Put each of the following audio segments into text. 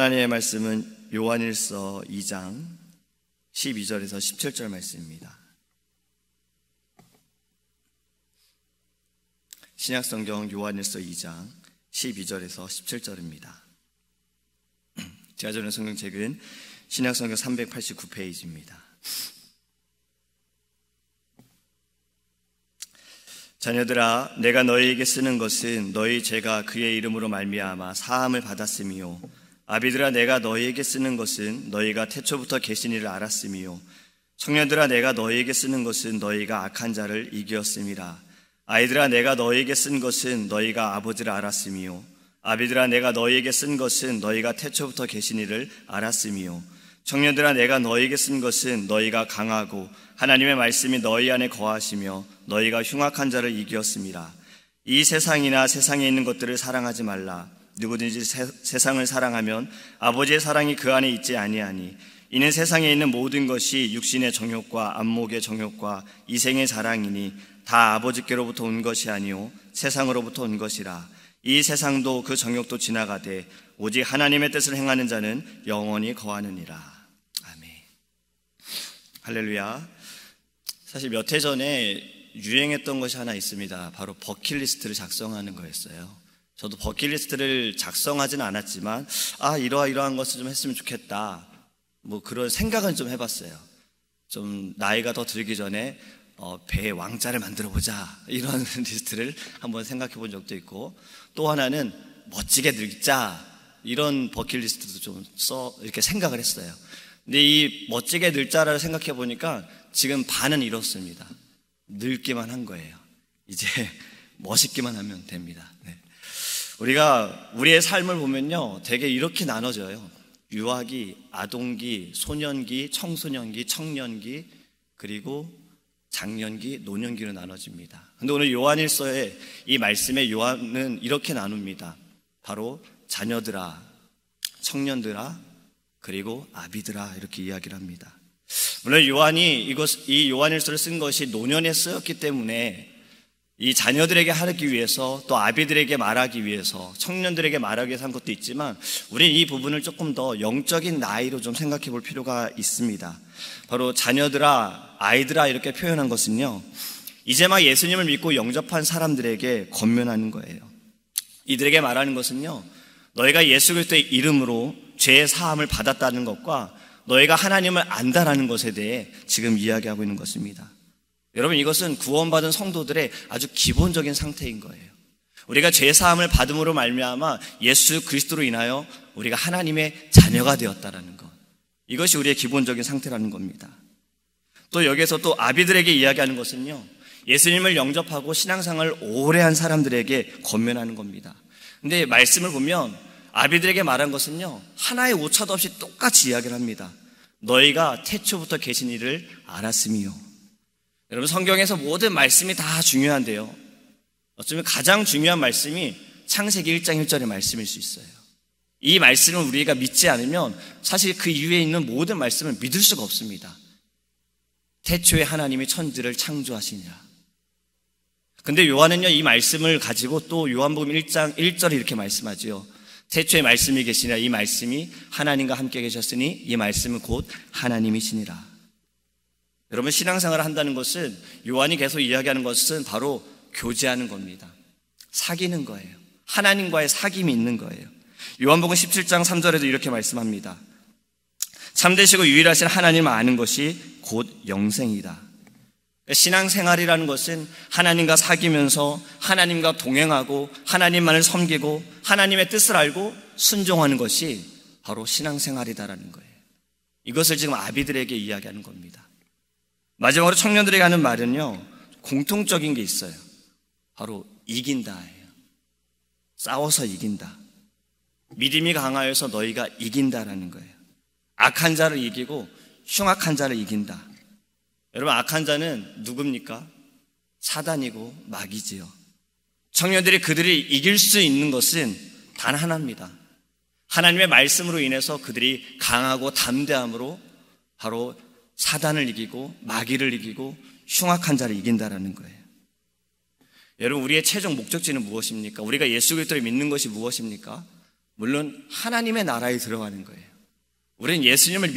하나님의 말씀은 요한일서 2장 12절에서 17절 말씀입니다. 신약성경 요한일서 2장 12절에서 17절입니다. 제가 전에 성경책은 신약성경 389페이지입니다. 자녀들아, 내가 너희에게 쓰는 것은 너희 죄가 그의 이름으로 말미암아 사함을 받았음이요, 아비들아, 내가 너희에게 쓰는 것은 너희가 태초부터 계신 이를 알았음이요, 청년들아, 내가 너희에게 쓰는 것은 너희가 악한 자를 이기었음이라. 아이들아, 내가 너희에게 쓴 것은 너희가 아버지를 알았음이요, 아비들아, 내가 너희에게 쓴 것은 너희가 태초부터 계신 이를 알았음이요, 청년들아, 내가 너희에게 쓴 것은 너희가 강하고 하나님의 말씀이 너희 안에 거하시며 너희가 흉악한 자를 이기었음이라. 이 세상이나 세상에 있는 것들을 사랑하지 말라. 누구든지 세상을 사랑하면 아버지의 사랑이 그 안에 있지 아니하니, 이는 세상에 있는 모든 것이 육신의 정욕과 안목의 정욕과 이생의 자랑이니 다 아버지께로부터 온 것이 아니요 세상으로부터 온 것이라. 이 세상도 그 정욕도 지나가되 오직 하나님의 뜻을 행하는 자는 영원히 거하느니라. 아멘. 할렐루야. 사실 몇 해 전에 유행했던 것이 하나 있습니다. 바로 버킷리스트를 작성하는 거였어요. 저도 버킷리스트를 작성하진 않았지만 이러한 것을 좀 했으면 좋겠다, 뭐 그런 생각은 좀 해봤어요. 좀 나이가 더 들기 전에 배에 왕자를 만들어 보자, 이런 리스트를 한번 생각해 본 적도 있고, 또 하나는 멋지게 늙자, 이런 버킷리스트도 좀 이렇게 생각을 했어요. 근데 이 멋지게 늙자를 생각해 보니까 지금 반은 이렇습니다. 늙기만 한 거예요. 이제 멋있기만 하면 됩니다. 네. 우리가 우리의 삶을 보면요, 되게 이렇게 나눠져요. 유아기, 아동기, 소년기, 청소년기, 청년기, 그리고 장년기, 노년기로 나눠집니다. 근데 오늘 요한일서의 이 말씀에 요한은 이렇게 나눕니다. 바로 자녀들아, 청년들아, 그리고 아비들아, 이렇게 이야기를 합니다. 물론 요한이 이 요한일서를 쓴 것이 노년에 쓰였기 때문에 이 자녀들에게 하기 위해서, 또 아비들에게 말하기 위해서, 청년들에게 말하기 위해서 한 것도 있지만, 우리는 이 부분을 조금 더 영적인 나이로 좀 생각해 볼 필요가 있습니다. 바로 자녀들아, 아이들아, 이렇게 표현한 것은요, 이제 막 예수님을 믿고 영접한 사람들에게 권면하는 거예요. 이들에게 말하는 것은요, 너희가 예수 그리스도의 이름으로 죄의 사함을 받았다는 것과 너희가 하나님을 안다라는 것에 대해 지금 이야기하고 있는 것입니다. 여러분, 이것은 구원받은 성도들의 아주 기본적인 상태인 거예요. 우리가 죄사함을 받음으로 말미암아 예수 그리스도로 인하여 우리가 하나님의 자녀가 되었다라는 것, 이것이 우리의 기본적인 상태라는 겁니다. 또 여기서 또 아비들에게 이야기하는 것은요, 예수님을 영접하고 신앙생활을 오래 한 사람들에게 권면하는 겁니다. 근데 말씀을 보면 아비들에게 말한 것은요, 하나의 오차도 없이 똑같이 이야기를 합니다. 너희가 태초부터 계신 이를 알았음이요. 여러분, 성경에서 모든 말씀이 다 중요한데요, 어쩌면 가장 중요한 말씀이 창세기 1장 1절의 말씀일 수 있어요. 이 말씀을 우리가 믿지 않으면 사실 그 이후에 있는 모든 말씀을 믿을 수가 없습니다. 태초에 하나님이 천지를 창조하시니라. 근데 요한은요, 이 말씀을 가지고 또 요한복음 1장 1절에 이렇게 말씀하죠. 태초에 말씀이 계시니라. 이 말씀이 하나님과 함께 계셨으니 이 말씀은 곧 하나님이시니라. 여러분, 신앙생활을 한다는 것은, 요한이 계속 이야기하는 것은 바로 교제하는 겁니다. 사귀는 거예요. 하나님과의 사귐이 있는 거예요. 요한복음 17장 3절에도 이렇게 말씀합니다. 참되시고 유일하신 하나님을 아는 것이 곧 영생이다. 신앙생활이라는 것은 하나님과 사귀면서 하나님과 동행하고 하나님만을 섬기고 하나님의 뜻을 알고 순종하는 것이 바로 신앙생활이다라는 거예요. 이것을 지금 아비들에게 이야기하는 겁니다. 마지막으로 청년들에게 하는 말은요, 공통적인 게 있어요. 바로 이긴다예요. 싸워서 이긴다. 믿음이 강하여서 너희가 이긴다라는 거예요. 악한 자를 이기고 흉악한 자를 이긴다. 여러분, 악한 자는 누굽니까? 사단이고 마귀지요. 청년들이 그들이 이길 수 있는 것은 단 하나입니다. 하나님의 말씀으로 인해서 그들이 강하고 담대함으로 바로 사단을 이기고 마귀를 이기고 흉악한 자를 이긴다라는 거예요. 여러분, 우리의 최종 목적지는 무엇입니까? 우리가 예수 그리스도를 믿는 것이 무엇입니까? 물론 하나님의 나라에 들어가는 거예요. 우리는 예수님을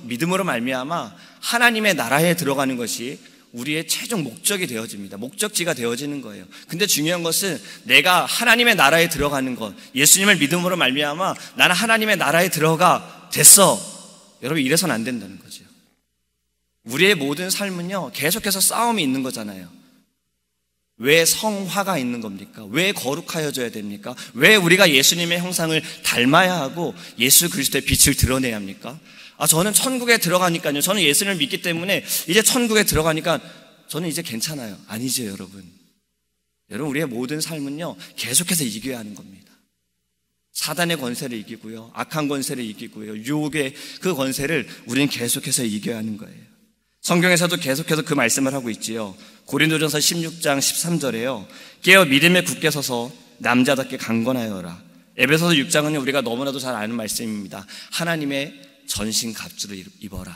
믿음으로 말미암아 하나님의 나라에 들어가는 것이 우리의 최종 목적이 되어집니다. 목적지가 되어지는 거예요. 근데 중요한 것은 내가 하나님의 나라에 들어가는 것, 예수님을 믿음으로 말미암아 나는 하나님의 나라에 들어가 됐어. 여러분, 이래서는 안 된다는 거죠. 우리의 모든 삶은요, 계속해서 싸움이 있는 거잖아요. 왜 성화가 있는 겁니까? 왜 거룩하여져야 됩니까? 왜 우리가 예수님의 형상을 닮아야 하고 예수 그리스도의 빛을 드러내야 합니까? 저는 천국에 들어가니까요. 저는 예수님을 믿기 때문에 이제 천국에 들어가니까 저는 이제 괜찮아요. 아니죠, 여러분. 여러분, 우리의 모든 삶은요, 계속해서 이겨야 하는 겁니다. 사단의 권세를 이기고요, 악한 권세를 이기고요, 유혹의 그 권세를 우리는 계속해서 이겨야 하는 거예요. 성경에서도 계속해서 그 말씀을 하고 있지요. 고린도전서 16장 13절에요. 깨어 믿음에 굳게 서서 남자답게 강건하여라. 에베소서 6장은 우리가 너무나도 잘 아는 말씀입니다. 하나님의 전신 갑주를 입어라.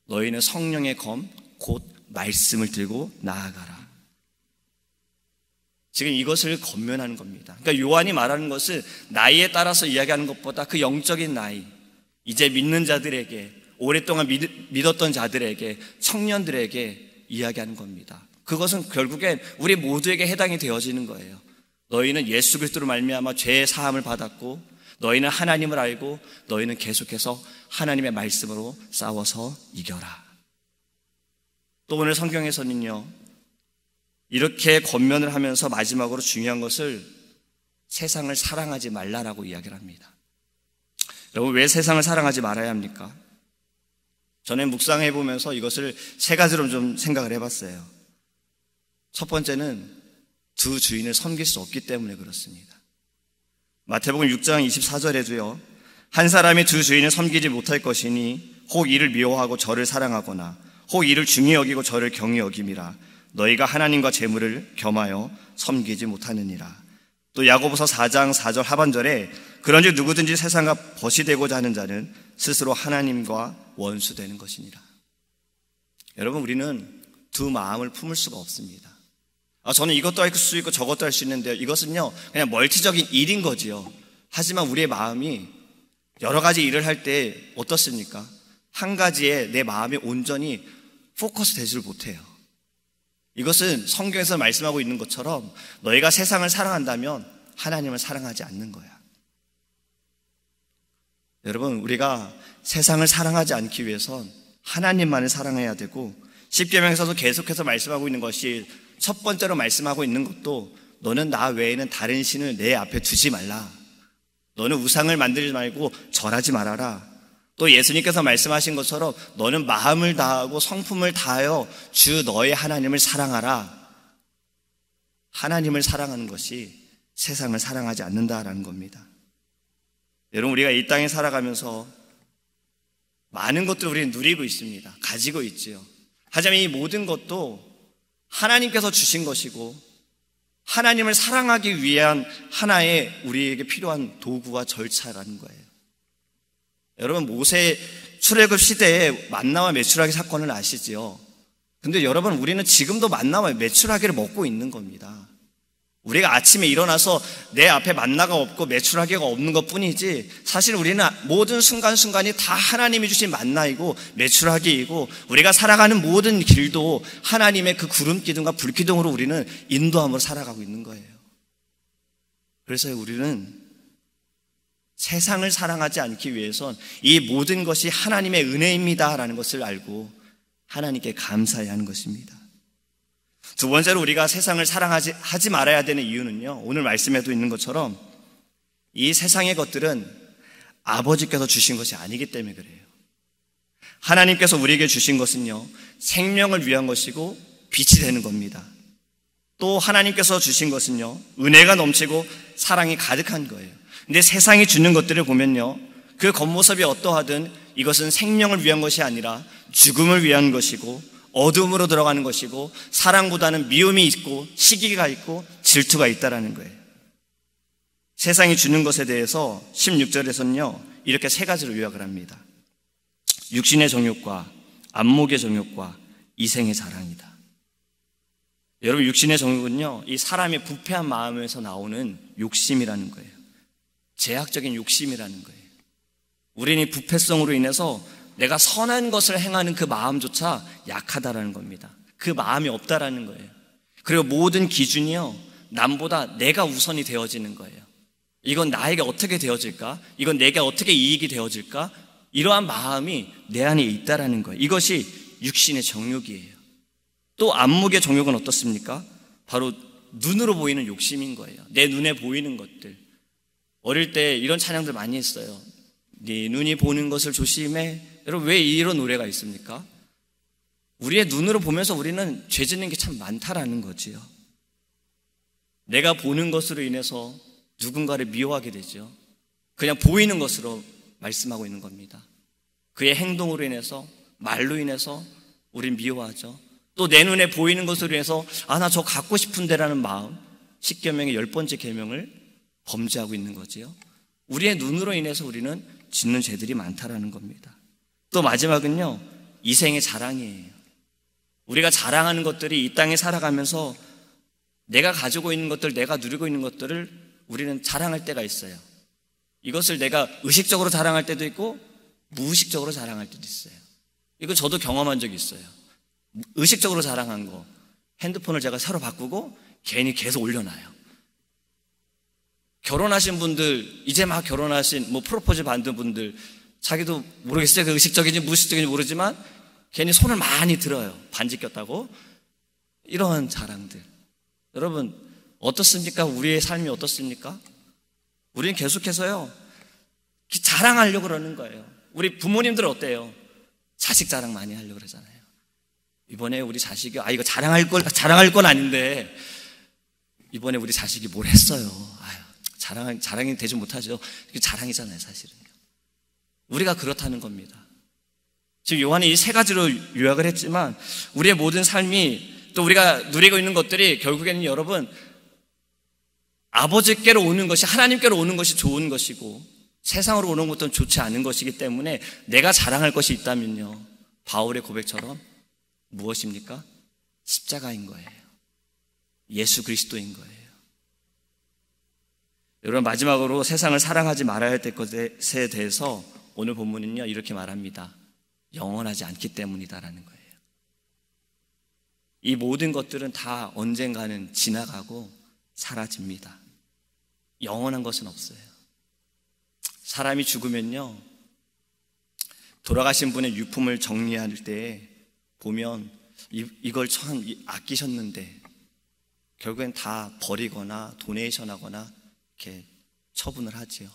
너희는 성령의 검 곧 말씀을 들고 나아가라. 지금 이것을 권면하는 겁니다. 그러니까 요한이 말하는 것은 나이에 따라서 이야기하는 것보다 그 영적인 나이, 이제 믿는 자들에게, 오랫동안 믿었던 자들에게, 청년들에게 이야기하는 겁니다. 그것은 결국엔 우리 모두에게 해당이 되어지는 거예요. 너희는 예수 그리스도로 말미암아 죄의 사함을 받았고, 너희는 하나님을 알고, 너희는 계속해서 하나님의 말씀으로 싸워서 이겨라. 또 오늘 성경에서는요, 이렇게 권면을 하면서 마지막으로 중요한 것을 세상을 사랑하지 말라라고 이야기를 합니다. 여러분, 왜 세상을 사랑하지 말아야 합니까? 전에 묵상해 보면서 이것을 세 가지로 좀 생각을 해봤어요. 첫 번째는 두 주인을 섬길 수 없기 때문에 그렇습니다. 마태복음 6장 24절에도요, 한 사람이 두 주인을 섬기지 못할 것이니 혹 이를 미워하고 저를 사랑하거나 혹 이를 중히 여기고 저를 경히 여김이라. 너희가 하나님과 재물을 겸하여 섬기지 못하느니라. 또 야고보서 4장 4절 하반절에 그런즉 누구든지 세상과 벗이 되고자 하는 자는 스스로 하나님과 원수되는 것이니라. 여러분, 우리는 두 마음을 품을 수가 없습니다. 저는 이것도 할 수 있고 저것도 할 수 있는데요, 이것은요 그냥 멀티적인 일인 거지요. 하지만 우리의 마음이 여러 가지 일을 할 때 어떻습니까? 한 가지에 내 마음이 온전히 포커스 되지를 못해요. 이것은 성경에서 말씀하고 있는 것처럼 너희가 세상을 사랑한다면 하나님을 사랑하지 않는 거야. 여러분, 우리가 세상을 사랑하지 않기 위해선 하나님만을 사랑해야 되고, 십계명에서도 계속해서 말씀하고 있는 것이, 첫 번째로 말씀하고 있는 것도 너는 나 외에는 다른 신을 내 앞에 두지 말라. 너는 우상을 만들지 말고 절하지 말아라. 또 예수님께서 말씀하신 것처럼 너는 마음을 다하고 성품을 다하여 주 너의 하나님을 사랑하라. 하나님을 사랑하는 것이 세상을 사랑하지 않는다라는 겁니다. 여러분, 우리가 이 땅에 살아가면서 많은 것들을 우리는 누리고 있습니다. 가지고 있지요. 하지만 이 모든 것도 하나님께서 주신 것이고, 하나님을 사랑하기 위한 하나의 우리에게 필요한 도구와 절차라는 거예요. 여러분, 모세 출애굽 시대에 만나와 메추라기 사건을 아시지요? 근데 여러분, 우리는 지금도 만나와 메추라기를 먹고 있는 겁니다. 우리가 아침에 일어나서 내 앞에 만나가 없고 메추라기가 없는 것 뿐이지, 사실 우리는 모든 순간순간이 다 하나님이 주신 만나이고 메추라기이고, 우리가 살아가는 모든 길도 하나님의 그 구름 기둥과 불 기둥으로 우리는 인도함으로 살아가고 있는 거예요. 그래서 우리는 세상을 사랑하지 않기 위해선 이 모든 것이 하나님의 은혜입니다라는 것을 알고 하나님께 감사해야 하는 것입니다. 두 번째로 우리가 세상을 사랑하지 말아야 되는 이유는요, 오늘 말씀에도 있는 것처럼 이 세상의 것들은 아버지께서 주신 것이 아니기 때문에 그래요. 하나님께서 우리에게 주신 것은요, 생명을 위한 것이고 빛이 되는 겁니다. 또 하나님께서 주신 것은요, 은혜가 넘치고 사랑이 가득한 거예요. 근데 세상이 주는 것들을 보면요, 그 겉모습이 어떠하든 이것은 생명을 위한 것이 아니라 죽음을 위한 것이고 어둠으로 들어가는 것이고, 사랑보다는 미움이 있고 시기가 있고 질투가 있다라는 거예요. 세상이 주는 것에 대해서 16절에서는요 이렇게 세 가지로 요약을 합니다. 육신의 정욕과 안목의 정욕과 이생의 자랑이다. 여러분, 육신의 정욕은요 이 사람의 부패한 마음에서 나오는 욕심이라는 거예요. 제약적인 욕심이라는 거예요. 우리는 이 부패성으로 인해서 내가 선한 것을 행하는 그 마음조차 약하다라는 겁니다. 그 마음이 없다라는 거예요. 그리고 모든 기준이요, 남보다 내가 우선이 되어지는 거예요. 이건 나에게 어떻게 되어질까? 이건 내게 어떻게 이익이 되어질까? 이러한 마음이 내 안에 있다라는 거예요. 이것이 육신의 정욕이에요. 또 안목의 정욕은 어떻습니까? 바로 눈으로 보이는 욕심인 거예요. 내 눈에 보이는 것들. 어릴 때 이런 찬양들 많이 했어요. 네 눈이 보는 것을 조심해. 여러분, 왜 이런 노래가 있습니까? 우리의 눈으로 보면서 우리는 죄 짓는 게 참 많다라는 거지요. 내가 보는 것으로 인해서 누군가를 미워하게 되죠. 그냥 보이는 것으로 말씀하고 있는 겁니다. 그의 행동으로 인해서, 말로 인해서 우린 미워하죠. 또 내 눈에 보이는 것으로 인해서 나 저 갖고 싶은데라는 마음, 10계명의 10번째 계명을 범죄하고 있는 거지요. 우리의 눈으로 인해서 우리는 짓는 죄들이 많다라는 겁니다. 또 마지막은요, 이생의 자랑이에요. 우리가 자랑하는 것들이 이 땅에 살아가면서 내가 가지고 있는 것들, 내가 누리고 있는 것들을 우리는 자랑할 때가 있어요. 이것을 내가 의식적으로 자랑할 때도 있고 무의식적으로 자랑할 때도 있어요. 이거 저도 경험한 적이 있어요. 의식적으로 자랑한 거, 핸드폰을 제가 새로 바꾸고 괜히 계속 올려놔요. 결혼하신 분들, 이제 막 결혼하신, 프로포즈 받은 분들, 자기도 모르겠어요. 그 의식적인지 무의식적인지 모르지만 괜히 손을 많이 들어요. 반지 꼈다고. 이런 자랑들. 여러분, 어떻습니까? 우리의 삶이 어떻습니까? 우리는 계속해서요, 자랑하려고 그러는 거예요. 우리 부모님들은 어때요? 자식 자랑 많이 하려고 그러잖아요. 이번에 우리 자식이, 이거 자랑할 건 아닌데, 이번에 우리 자식이 뭘 했어요. 자랑이 되지 못하죠. 이게 자랑이잖아요, 사실은요. 우리가 그렇다는 겁니다. 지금 요한이 이 세 가지로 요약을 했지만, 우리의 모든 삶이, 또 우리가 누리고 있는 것들이 결국에는 여러분, 아버지께로 오는 것이, 하나님께로 오는 것이 좋은 것이고, 세상으로 오는 것은 좋지 않은 것이기 때문에 내가 자랑할 것이 있다면요, 바울의 고백처럼 무엇입니까? 십자가인 거예요. 예수 그리스도인 거예요. 여러분, 마지막으로 세상을 사랑하지 말아야 될 것에 대해서 오늘 본문은요, 이렇게 말합니다. 영원하지 않기 때문이다라는 거예요. 이 모든 것들은 다 언젠가는 지나가고 사라집니다. 영원한 것은 없어요. 사람이 죽으면요, 돌아가신 분의 유품을 정리할 때 보면 이걸 참 아끼셨는데 결국엔 다 버리거나 도네이션하거나 이렇게 처분을 하지요.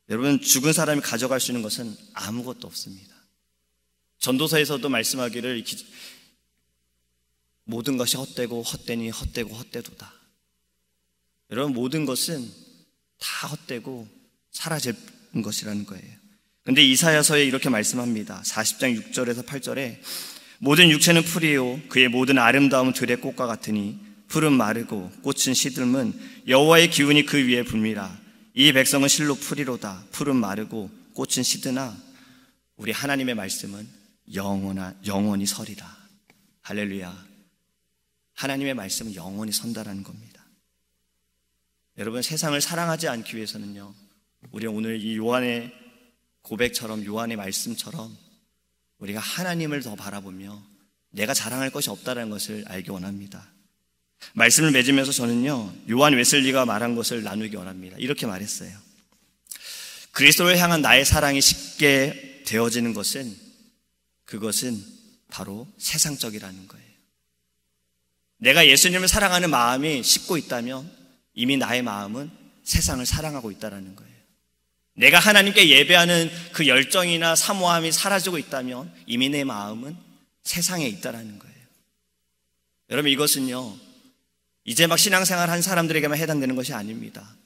여러분, 죽은 사람이 가져갈 수 있는 것은 아무것도 없습니다. 전도서에서도 말씀하기를 모든 것이 헛되고 헛되니 헛되고 헛되도다. 여러분, 모든 것은 다 헛되고 사라질 것이라는 거예요. 근데 이사야서에 이렇게 말씀합니다. 40장 6절에서 8절에 모든 육체는 풀이요 그의 모든 아름다움은 들의 꽃과 같으니 풀은 마르고 꽃은 시들면 여호와의 기운이 그 위에 불미라. 이 백성은 실로 풀이로다. 풀은 마르고 꽃은 시드나 우리 하나님의 말씀은 영원히 서리라. 할렐루야. 하나님의 말씀은 영원히 선다라는 겁니다. 여러분, 세상을 사랑하지 않기 위해서는요, 우리 오늘 이 요한의 고백처럼, 요한의 말씀처럼 우리가 하나님을 더 바라보며 내가 자랑할 것이 없다는 것을 알기 원합니다. 말씀을 맺으면서 저는요, 요한 웨슬리가 말한 것을 나누기 원합니다. 이렇게 말했어요. 그리스도를 향한 나의 사랑이 쉽게 되어지는 그것은 바로 세상적이라는 거예요. 내가 예수님을 사랑하는 마음이 식고 있다면 이미 나의 마음은 세상을 사랑하고 있다는 거예요. 내가 하나님께 예배하는 그 열정이나 사모함이 사라지고 있다면 이미 내 마음은 세상에 있다는 거예요. 여러분, 이것은요, 이제 막 신앙생활 한 사람들에게만 해당되는 것이 아닙니다.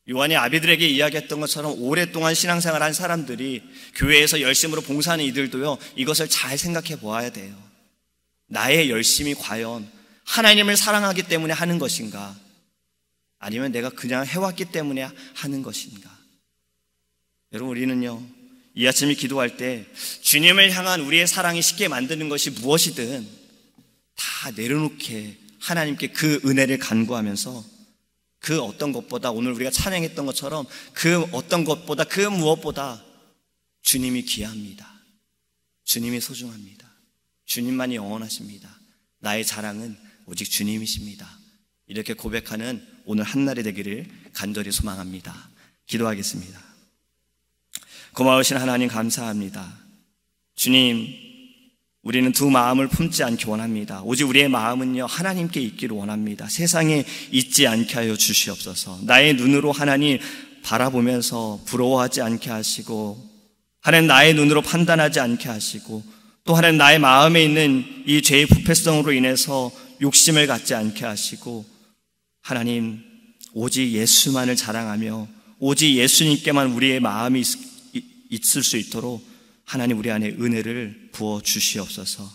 요한이 아비들에게 이야기했던 것처럼 오랫동안 신앙생활 한 사람들이, 교회에서 열심으로 봉사하는 이들도요, 이것을 잘 생각해 보아야 돼요. 나의 열심이 과연 하나님을 사랑하기 때문에 하는 것인가, 아니면 내가 그냥 해왔기 때문에 하는 것인가. 여러분, 우리는요, 이 아침에 기도할 때 주님을 향한 우리의 사랑이 쉽게 만드는 것이 무엇이든 다 내려놓게 하나님께 그 은혜를 간구하면서 그 어떤 것보다, 오늘 우리가 찬양했던 것처럼 그 어떤 것보다, 그 무엇보다 주님이 귀합니다. 주님이 소중합니다. 주님만이 영원하십니다. 나의 자랑은 오직 주님이십니다. 이렇게 고백하는 오늘 한날이 되기를 간절히 소망합니다. 기도하겠습니다. 고마우신 하나님 감사합니다. 주님, 우리는 두 마음을 품지 않기 원합니다. 오직 우리의 마음은요, 하나님께 있기를 원합니다. 세상에 있지 않게 하여 주시옵소서. 나의 눈으로 하나님 바라보면서 부러워하지 않게 하시고, 하나님 나의 눈으로 판단하지 않게 하시고, 또 하나님 나의 마음에 있는 이 죄의 부패성으로 인해서 욕심을 갖지 않게 하시고, 하나님 오직 예수만을 자랑하며 오직 예수님께만 우리의 마음이 있을 수 있도록 하나님 우리 안에 은혜를 부어 주시옵소서.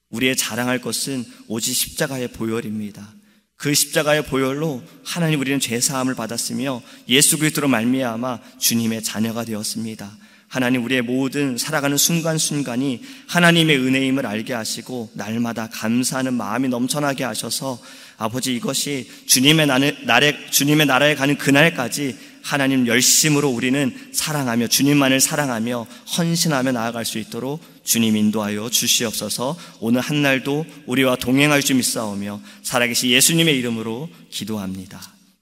우리의 자랑할 것은 오직 십자가의 보혈입니다. 그 십자가의 보혈로 하나님 우리는 죄사함을 받았으며 예수 그리스도로 말미암아 주님의 자녀가 되었습니다. 하나님 우리의 모든 살아가는 순간순간이 하나님의 은혜임을 알게 하시고 날마다 감사하는 마음이 넘쳐나게 하셔서 아버지, 이것이 주님의 나라에 가는 그날까지 하나님 열심으로 우리는 사랑하며 주님만을 사랑하며 헌신하며 나아갈 수 있도록 주님 인도하여 주시옵소서. 오늘 한날도 우리와 동행할 줄 믿사오며 살아계신 예수님의 이름으로 기도합니다.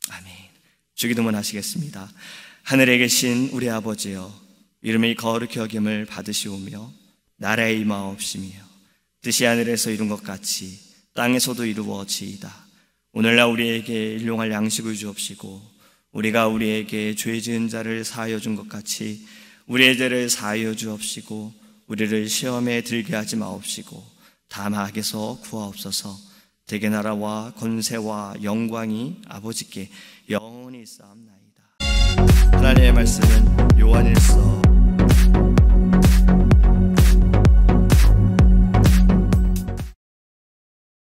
아멘. 주기도문 하시겠습니다. 하늘에 계신 우리 아버지여, 이름이 거룩히 여김을 받으시오며 나라에 임하옵시며 뜻이 하늘에서 이룬 것 같이 땅에서도 이루어지이다. 오늘날 우리에게 일용할 양식을 주옵시고 우리가 우리에게 죄 지은 자를 사하여 준 것 같이 우리의 죄를 사하여 주옵시고 우리를 시험에 들게 하지 마옵시고 다만 악에서 구하옵소서. 대개 나라와 권세와 영광이 아버지께 영원히 있사옵나이다. 하나님의 말씀은 요한일서